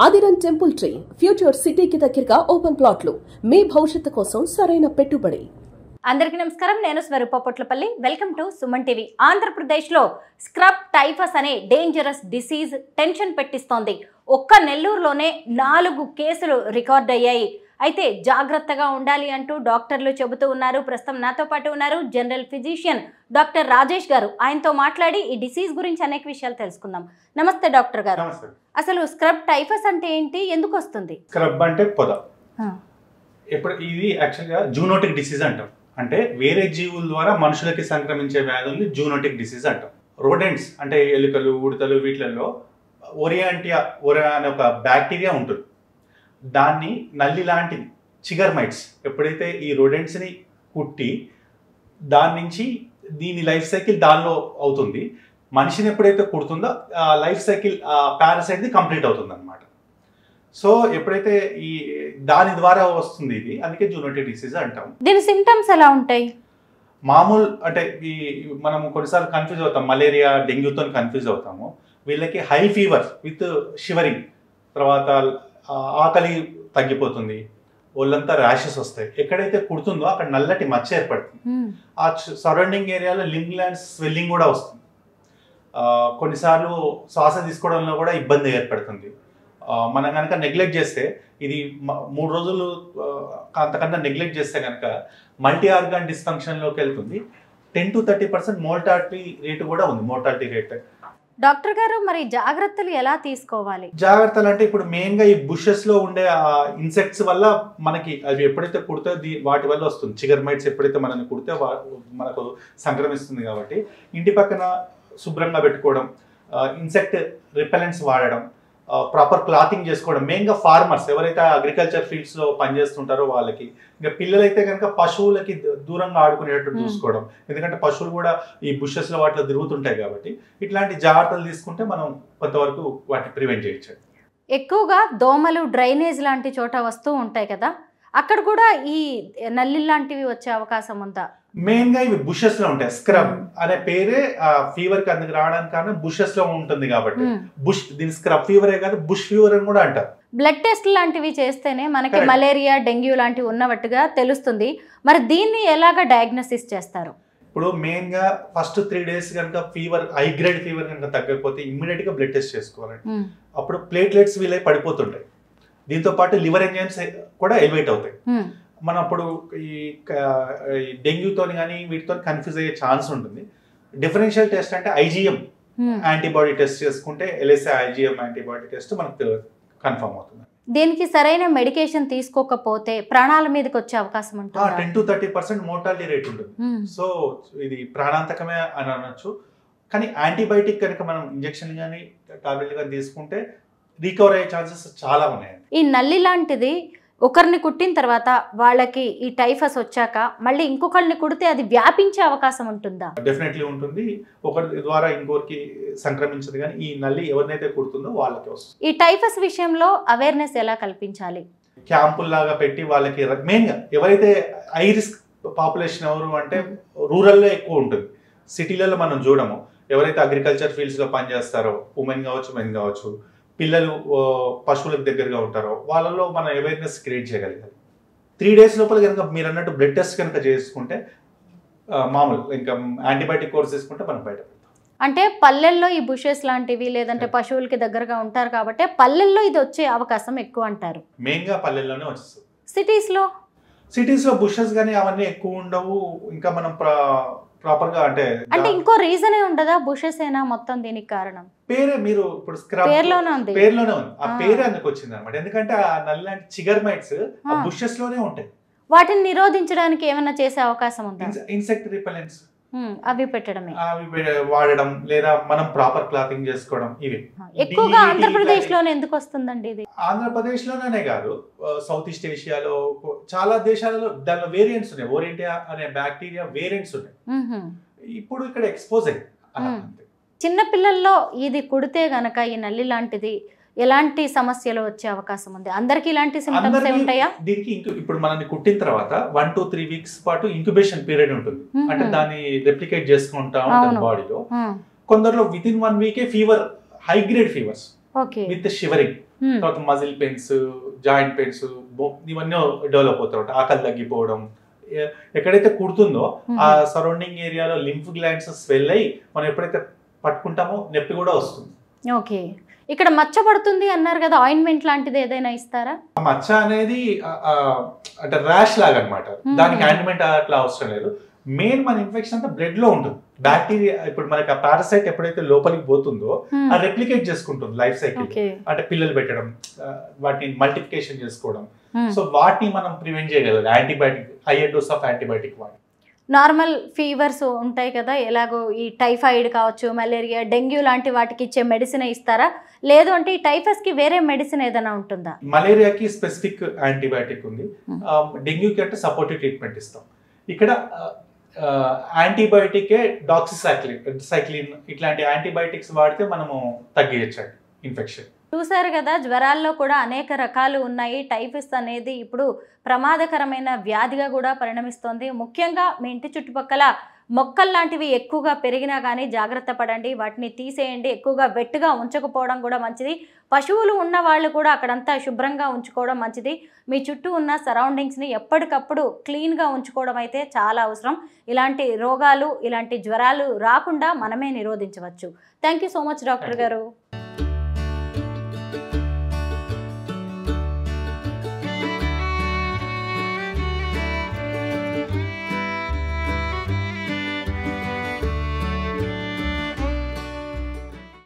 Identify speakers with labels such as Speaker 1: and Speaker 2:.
Speaker 1: ఆదిరన్ temple tree future సిటీకి దగ్గరగా open ప్లాట్లు మీ భవిష్యత్తు కోసం సరైన పెట్టుబడి.
Speaker 2: అందరికీ నమస్కారం. నేను Swaroopa Potlapalli. Welcome to Suman TV. ఆంధ్రప్రదేశ్లో స్క్రబ్ టైఫస్ అనే డేంజరస్ డిసీజ్ టెన్షన్ పెట్టిస్తోంది. ఒక్క నెల్లూరులోనే 4 కేసులు రికార్డ్ అయ్యాయి. అయితే జాగ్రత్తగా ఉండాలి అంటూ డాక్టర్లు చెబుతూ ఉన్నారు. ప్రస్తుతం నాతో పాటు ఉన్నారు జనరల్ ఫిజిషియన్ డాక్టర్ రాజేష్ గారు. ఆయనతో మాట్లాడి ఈ డిసీజ్ గురించి అనేక విషయాలు తెలుసుకుందాం. నమస్తే డాక్టర్ గారు. అసలు స్క్రబ్ టైఫస్ అంటే ఏంటి, ఎందుకు వస్తుంది?
Speaker 3: స్క్రబ్ అంటే పొద. ఇప్పుడు ఇది యాక్చువల్గా జూనోటిక్ డిసీజ్ అంటాం. అంటే వేరే జీవుల ద్వారా మనుషులకి సంక్రమించే వ్యాధుల్ని జూనోటిక్ డిసీజ్ అంటాం. రోడెంట్స్ అంటే ఎలుకలు, ఉడతలు, వీటిలలో ఒరియాంటియా అనే ఒక బ్యాక్టీరియా ఉంటుంది. దాన్ని నల్లి లాంటిది చిగర్మైట్స్ ఎప్పుడైతే ఈ రోడెంట్స్ని కుట్టి దాని నుంచి దీని లైఫ్ సైకిల్ దానిలో అవుతుంది. మనిషిని ఎప్పుడైతే కుడుతుందో ఆ లైఫ్ సైకిల్ పారాసైట్ది కంప్లీట్ అవుతుంది అనమాట. సో ఎప్పుడైతే ఈ దాని ద్వారా వస్తుంది ఇది, అందుకే జూనోటిక్ డిసీజ్ అంటాం.
Speaker 2: దీని సిమ్టమ్స్ ఎలా ఉంటాయి?
Speaker 3: మామూలు అంటే ఈ మనం కొన్నిసార్లు కన్ఫ్యూజ్ అవుతాం, మలేరియా డెంగ్యూతో కన్ఫ్యూజ్ అవుతాము. వీళ్ళకి హై ఫీవర్ విత్ షివరింగ్, తర్వాత ఆకలి తగ్గిపోతుంది, ఒళ్ళంతా ర్యాషెస్ వస్తాయి. ఎక్కడైతే కుడుతుందో అక్కడ నల్లటి మచ్చ ఏర్పడుతుంది. ఆ సరౌండింగ్ ఏరియాలో లింగ్ గ్లాండ్స్ స్వెల్లింగ్ కూడా వస్తుంది. కొన్నిసార్లు శ్వాస తీసుకోవడంలో కూడా ఇబ్బంది ఏర్పడుతుంది. మనం కనుక నెగ్లెక్ట్ చేస్తే ఇది 3 రోజులు అంతకన్నా నెగ్లెక్ట్ చేస్తే కనుక మల్టీ ఆర్గాన్ డిస్ఫంక్షన్లోకి వెళ్తుంది. 10 to 30% మోర్టాలిటీ రేటు కూడా ఉంది. Mortality rate.
Speaker 2: డాక్టర్ గారు, మరి జాగ్రత్తలు ఎలా తీసుకోవాలి?
Speaker 3: జాగ్రత్తలు అంటే ఇప్పుడు మెయిన్గా ఈ బుషెస్ లో ఉండే ఇన్సెక్ట్స్ వల్ల మనకి అవి ఎప్పుడైతే కుడితే వాటి వల్ల వస్తుంది. చిగర్మైట్స్ ఎప్పుడైతే మనల్ని కుడితే మనకు సంక్రమిస్తుంది. కాబట్టి ఇంటి పక్కన శుభ్రంగా పెట్టుకోవడం, ఇన్సెక్ట్ రిపెలెంట్స్ వాడడం, ప్రాపర్ క్లాతింగ్ చేసుకోవడం. మెయిన్గా ఫార్మర్స్ ఎవరైతే అగ్రికల్చర్ ఫీల్డ్స్లో పనిచేస్తుంటారో వాళ్ళకి, ఇంకా పిల్లలైతే కనుక పశువులకి దూరంగా ఆడుకునేటట్టు చూసుకోవడం. ఎందుకంటే పశువులు కూడా ఈ బుషెస్లో వాటిలో తిరుగుతుంటాయి. కాబట్టి ఇట్లాంటి జాగ్రత్తలు తీసుకుంటే మనం కొంతవరకు వాటిని ప్రివెంట్ చేయొచ్చు.
Speaker 2: ఎక్కువగా దోమలు డ్రైనేజ్ లాంటి చోట వస్తూ ఉంటాయి కదా, అక్కడ కూడా ఈ నల్లి లాంటివి వచ్చే అవకాశం ఉందా?
Speaker 3: మెయిన్ గా ఇవి బుషెస్ లో ఉంటాయి. స్క్రబ్ అనే పేరే ఫీవర్ కి అందుకు రావడానికి కారణం బుషెస్ లో ఉంటుంది కాబట్టి బుష్, దీని స్క్రబ్ ఫీవరే కాదు బుష్ ఫీవర్ అని కూడా అంటారు.
Speaker 2: బ్లడ్ టెస్ట్ లాంటివి చేస్తేనే మనకి మలేరియా డెంగ్యూ లాంటివి ఉన్నట్టుగా తెలుస్తుంది. మరి దీన్ని ఎలాగా డయాగ్నోసిస్ చేస్తారు?
Speaker 3: ఇప్పుడు మెయిన్ గా ఫస్ట్ 3 days కనుక ఫీవర్, హై గ్రేడ్ ఫీవర్ కనుక తగ్గకపోతే ఇమ్మీడియట్ గా బ్లడ్ టెస్ట్ చేసుకోవాలండి. అప్పుడు ప్లేట్లెట్స్ వీలై పడిపోతుంటాయి. దీంతో పాటు లివర్ ఎంజైమ్స్ కూడా ఎలివేట్ అవుతాయి. మనం అప్పుడు ఈ డెంగ్యూతో కానీ వీటితో కన్ఫ్యూజ్ అయ్యే ఛాన్స్ ఉంటుంది. డిఫరెన్షియల్ టెస్ట్ అంటే ఐజీఎం యాంటీబాడీ టెస్ట్ చేసుకుంటే ఎల్ఎస్ఏ ఐజీఎం యాంటీబాడీ టెస్ట్ మనకు కన్ఫర్మ్ అవుతుంది.
Speaker 2: దీనికి సరైన మెడికేషన్ తీసుకోకపోతే ప్రాణాల మీదకి వచ్చే అవకాశం ఉంటుంది.
Speaker 3: 10 to 30% మోర్టాలిటీ రేట్ ఉంటుంది. సో ఇది ప్రాణాంతకమే అని అనొచ్చు. కానీ యాంటీబయాటిక్ కనుక మనం ఇంజెక్షన్ కానీ టాబ్లెట్ కానీ తీసుకుంటే రికవర్ అయ్యే ఛాన్సెస్ చాలా ఉన్నాయండి.
Speaker 2: ఈ నల్లి లాంటిది ఒకరిని కుట్టిన తర్వాత వాళ్ళకి ఈ టైఫస్ వచ్చాక మళ్ళీ ఇంకొకరిని కుడితే అది వ్యాపించే అవకాశం ఉంటుందా?
Speaker 3: డెఫినెట్లీ ఉంటుంది. ఒకరి ద్వారా ఇంకొకరికి సంక్రమించదు, కానీ ఈ నల్లి ఎవరినైతే కుడుతుందో వాళ్ళకి వస్తుంది.
Speaker 2: ఈ టైఫస్ విషయంలో అవేర్నెస్ ఎలా కల్పించాలి?
Speaker 3: క్యాంపుల్లాగా పెట్టి వాళ్ళకి మెయిన్గా ఎవరైతే హై రిస్క్ పాపులేషన్ ఎవరు అంటే రూరల్లో ఎక్కువ ఉంటుంది. సిటీలలో మనం చూడము. ఎవరైతే అగ్రికల్చర్ ఫీల్డ్స్లో పనిచేస్తారో ఉమెన్ కావచ్చు, మెన్ కావచ్చు, పిల్లలు పశువులకు దగ్గరగా ఉంటారో వాళ్ళలో మనం అవేర్నెస్ క్రియేట్ చేయగలిగాలి. 3 days లోపల కనుక మీరు అన్నట్టు బ్లడ్ టెస్ట్ కనుక చేసుకుంటే మామూలు ఇంకా యాంటీబయాటిక్ కోర్స్ తీసుకుంటే మనం బయటపడతాం.
Speaker 2: అంటే పల్లెల్లో ఈ బుషెస్ లాంటివి లేదంటే పశువులకి దగ్గరగా ఉంటారు కాబట్టి పల్లెల్లో ఇది వచ్చే అవకాశం ఎక్కువ అంటారు.
Speaker 3: మెయిన్గా పల్లెల్లోనే వచ్చేస్తుంది.
Speaker 2: సిటీస్లో
Speaker 3: బుషెస్ కానీ అవన్నీ ఎక్కువ ఉండవు. ఇంకా మనం ప్రాపర్గా అంటే
Speaker 2: ఇంకో రీజనే ఉండదా? బుషెస్ ఏనా మొత్తం దీనికి కారణం?
Speaker 3: పేరే మీరు ఇప్పుడు స్క్రబ్ పేర్లోనే ఉంది. ఆ పేరే అందుకు వచ్చింది అనమాట. ఎందుకంటే ఆ నల్లాంటి చిగర్మైట్స్ బుషెస్ లోనే ఉంటాయి.
Speaker 2: వాటిని నిరోధించడానికి ఏమైనా చేసే అవకాశం ఉందా?
Speaker 3: ఇన్సెక్ట్ రిపెలెంట్స్
Speaker 2: అవి పెట్టడమే,
Speaker 3: అవి వాడడం, లేదా మనం ప్రాపర్ క్లాతింగ్ చేసుకోవడం. ఇవి
Speaker 2: ఎక్కువగా ఆంధ్రప్రదేశ్ లోనే ఎందుకు వస్తుందండి ఇది?
Speaker 3: ఆంధ్రప్రదేశ్ లోనే కాదు, సౌత్ ఈస్ట్ ఏషియాలో చాలా దేశాలలో దానిలో వేరియంట్స్ ఉన్నాయి. ఓరియంటియా అనే బ్యాక్టీరియా వేరియంట్స్ ఉన్నాయి. ఇప్పుడు ఇక్కడ ఎక్స్పోజ్ అయ్యి
Speaker 2: చిన్న పిల్లల్లో ఇది కుడితే గనక ఈ నల్లి లాంటిది ఎలాంటి సమస్యలు వచ్చే అవకాశం ఉంది? అందరికి ఇలాంటి సింప్టమ్స్ ఉంటాయా?
Speaker 3: దీనికి ఇప్పుడు మనల్ని కుట్టిన తర్వాత 1 to 3 weeks పాటు ఇంక్యుబేషన్ పీరియడ్ ఉంటుంది. అంటే దాన్ని రెప్లికేట్ చేసుకుంటా ఉంటుంది బాడీలో. కొందరిలో with in 1 week fever, high grade fevers with shivering తర్వాత మజిల్ పెయిన్స్, జాయింట్ పెయిన్స్ ఇవన్నీ డెవలప్ అవుతాయి. ఆకలి తగ్గిపోవడం, ఎక్కడైతే కుడుతుందో ఆ సరౌండింగ్ ఏరియాలో లింఫ్ గ్లాండ్స్ స్వెల్ అయ్యి మనం ఎప్పుడైతే పట్టుకుంటామో నొప్పి కూడా వస్తుంది.
Speaker 2: ఓకే, ఇక్కడ మచ్చ పడుతుంది అన్నారు కదా, ఆయింట్మెంట్ లాంటిది ఏదైనా ఇస్తారా?
Speaker 3: మచ్చ అనేది అంటే ర్యాష్ లాగా అనమాట, దానికి ఆయింట్మెంట్ అట్లా అవసరం లేదు. మెయిన్ మన ఇన్ఫెక్షన్ అంతా బ్లడ్ లో ఉంటుంది. బ్యాక్టీరియా ఇప్పుడు మనకి ఆ పారాసైట్ ఎప్పుడైతే లోపలికి పోతుందో అది రెప్లికేట్ చేసుకుంటుంది లైఫ్ సైకిల్. అంటే పిల్లలు పెట్టడం, వాటిని మల్టిప్లికేషన్ చేసుకోవడం. సో వాటిని మనం ప్రివెంట్ చేయగలరు antibiotic, hire dose of antibiotic వాడి.
Speaker 2: నార్మల్ ఫీవర్స్ ఉంటాయి కదా, ఎలాగో ఈ టైఫాయిడ్ కావచ్చు, మలేరియా, డెంగ్యూ లాంటి వాటికి ఇచ్చే మెడిసిన్ ఇస్తారా? లేదు అంటే ఈ టైఫస్ కి వేరే మెడిసిన్ ఏదైనా ఉంటుందా?
Speaker 3: మలేరియాకి స్పెసిఫిక్ యాంటీబయాటిక్ ఉంది, డెంగ్యూకి అంటే సపోర్టివ్ ట్రీట్మెంట్ ఇస్తాం. ఇక్కడ యాంటీబయాటికే డాక్సిసైక్లిన్ ఇట్లాంటి యాంటీబయాటిక్స్ వాడితే మనము తగ్గించండి ఇన్ఫెక్షన్.
Speaker 2: చూసారు కదా, జ్వరాల్లో కూడా అనేక రకాలు ఉన్నాయి. టైఫస్ అనేది ఇప్పుడు ప్రమాదకరమైన వ్యాధిగా కూడా పరిణమిస్తోంది. ముఖ్యంగా మీ ఇంటి చుట్టుపక్కల మొక్కలు లాంటివి ఎక్కువగా పెరిగినా కానీ జాగ్రత్త పడండి, వాటిని తీసేయండి. ఎక్కువగా వెట్టుగా ఉంచకపోవడం కూడా మంచిది. పశువులు ఉన్న వాళ్ళు కూడా అక్కడంతా శుభ్రంగా ఉంచుకోవడం మంచిది. మీ చుట్టూ ఉన్న సరౌండింగ్స్ని ఎప్పటికప్పుడు క్లీన్గా ఉంచుకోవడం అయితే చాలా అవసరం. ఇలాంటి రోగాలు, ఇలాంటి జ్వరాలు రాకుండా మనమే నిరోధించవచ్చు. Thank you so much doctor గారు.